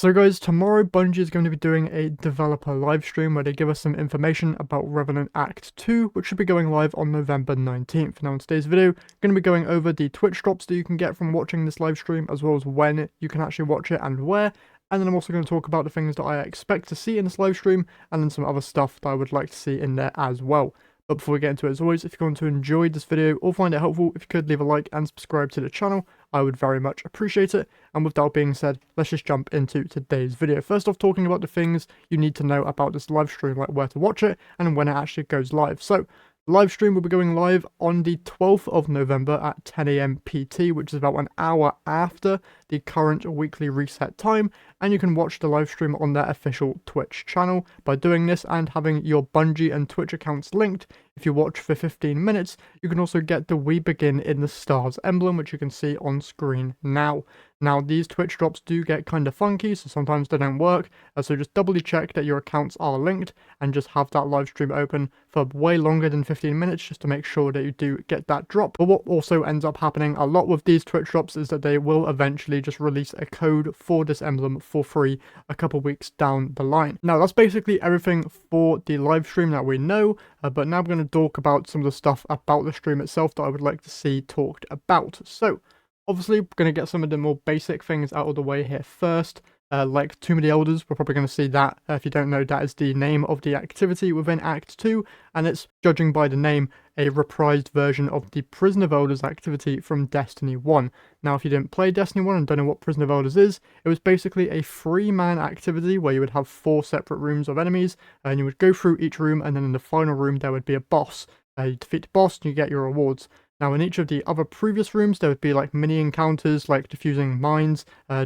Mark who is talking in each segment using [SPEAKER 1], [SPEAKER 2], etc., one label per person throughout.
[SPEAKER 1] So guys, tomorrow Bungie is going to be doing a developer live stream where they give us some information about Revenant Act 2, which should be going live on November 19th. Now in today's video, I'm going to be going over the Twitch drops that you can get from watching this live stream, as well as when you can actually watch it and where. And then I'm also going to talk about the things that I expect to see in this live stream, and then some other stuff that I would like to see in there as well. But before we get into it, as always, if you're going to enjoy this video or find it helpful, if you could leave a like and subscribe to the channel, I would very much appreciate it. And with that being said, let's just jump into today's video. First off, talking about the things you need to know about this live stream, like where to watch it and when it actually goes live. So, the live stream will be going live on the 12th of November at 10 AM PT, which is about an hour after the current weekly reset time, and you can watch the live stream on their official Twitch channel. By doing this and having your Bungie and Twitch accounts linked, if you watch for 15 minutes, you can also get the We Begin in the Stars emblem, which you can see on screen now. Now, these Twitch drops do get kind of funky, so sometimes they don't work, so just doubly check that your accounts are linked, and just have that live stream open for way longer than 15 minutes, just to make sure that you do get that drop. But what also ends up happening a lot with these Twitch drops is that they will eventually just release a code for this emblem for free a couple weeks down the line. Now, that's basically everything for the live stream that we know, but now I'm going to talk about some of the stuff about the stream itself that I would like to see talked about. So, obviously, we're going to get some of the more basic things out of the way here first. Like Tomb of the Elders, we're probably going to see that. If you don't know, that is the name of the activity within Act 2, and it's, judging by the name, a reprised version of the Prison of Elders activity from Destiny 1. Now, if you didn't play Destiny 1 and don't know what Prison of Elders is, it was basically a 3-man activity where you would have 4 separate rooms of enemies, and you would go through each room, and then in the final room there would be a boss. You defeat the boss and you get your rewards. Now, in each of the other previous rooms, there would be like mini encounters, like defusing mines,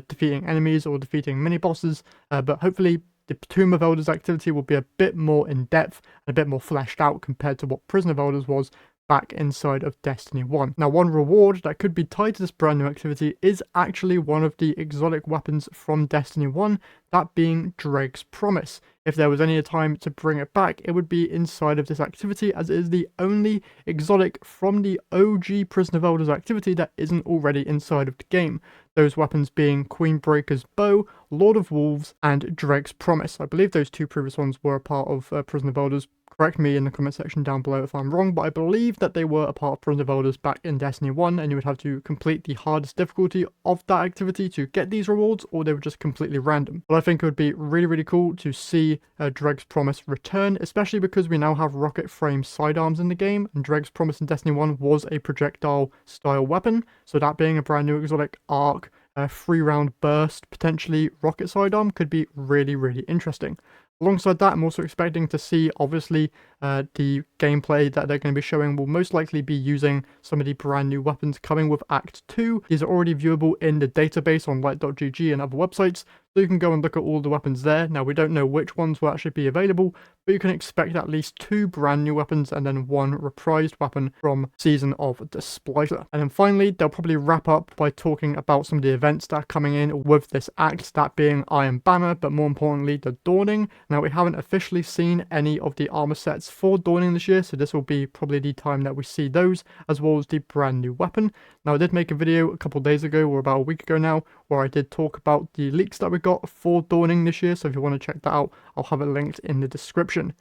[SPEAKER 1] defeating enemies, or defeating mini bosses. But hopefully, the Tomb of Elders activity will be a bit more in depth and a bit more fleshed out compared to what Prison of Elders was back inside of Destiny 1. Now, one reward that could be tied to this brand new activity is actually one of the exotic weapons from Destiny 1, that being Dreg's Promise. If there was any time to bring it back, it would be inside of this activity, as it is the only exotic from the OG Prison of Elders activity that isn't already inside of the game. Those weapons being Queenbreaker's Bow, Lord of Wolves, and Dreg's Promise. I believe those 2 previous ones were a part of Prison of Elders. Correct me in the comment section down below if I'm wrong, but I believe that they were a part of Prison of Elders back in Destiny 1, and you would have to complete the hardest difficulty of that activity to get these rewards, or they were just completely random. But I think it would be really, really cool to see Dreg's Promise return, especially because we now have rocket frame sidearms in the game, and Dreg's Promise in Destiny 1 was a projectile style weapon, so that being a brand new exotic arc, 3-round burst, potentially rocket sidearm, could be really, really interesting. Alongside that, I'm also expecting to see, obviously, the gameplay that they're going to be showing will most likely be using some of the brand new weapons coming with Act 2. These are already viewable in the database on light.gg and other websites, so you can go and look at all the weapons there. Now, we don't know which ones will actually be available, but you can expect at least 2 brand new weapons and then 1 reprised weapon from Season of the Splicer. And then finally, they'll probably wrap up by talking about some of the events that are coming in with this act, that being Iron Banner, but more importantly, the Dawning. Now, we haven't officially seen any of the armor sets for Dawning this year, so this will be probably the time that we see those, as well as the brand new weapon. Now, I did make a video a couple days ago, or about a week ago now, where I did talk about the leaks that we got for Dawning this year, so if you want to check that out, I'll have it linked in the description.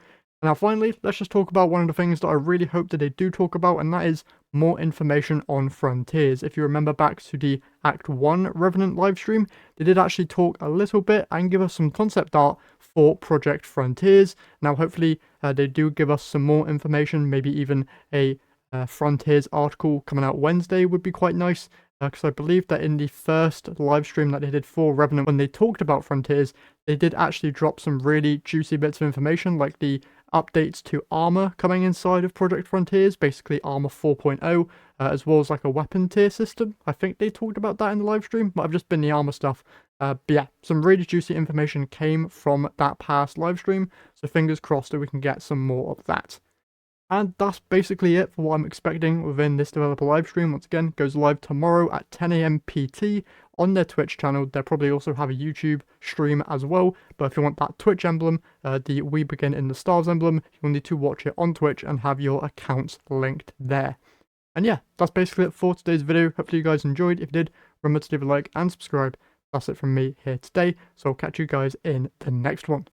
[SPEAKER 1] Now finally, let's just talk about one of the things that I really hope that they do talk about, and that is more information on Frontiers. If you remember back to the Act 1 Revenant livestream, they did actually talk a little bit and give us some concept art for Project Frontiers. Now hopefully they do give us some more information, maybe even a Frontiers article coming out Wednesday would be quite nice. Because I believe that in the first live stream that they did for Revenant, when they talked about Frontiers, they did actually drop some really juicy bits of information, like the updates to armor coming inside of Project Frontiers, basically armor 4.0, as well as like a weapon tier system. I think they talked about that in the live stream, but I've just been the armor stuff. But yeah, some really juicy information came from that past live stream, so fingers crossed that we can get some more of that. And that's basically it for what I'm expecting within this developer live stream. Once again, goes live tomorrow at 10 AM PT on their Twitch channel. They'll probably also have a YouTube stream as well. But if you want that Twitch emblem, the We Begin in the Stars emblem, you'll need to watch it on Twitch and have your accounts linked there. And yeah, that's basically it for today's video. Hopefully you guys enjoyed. If you did, remember to leave a like and subscribe. That's it from me here today, so I'll catch you guys in the next one.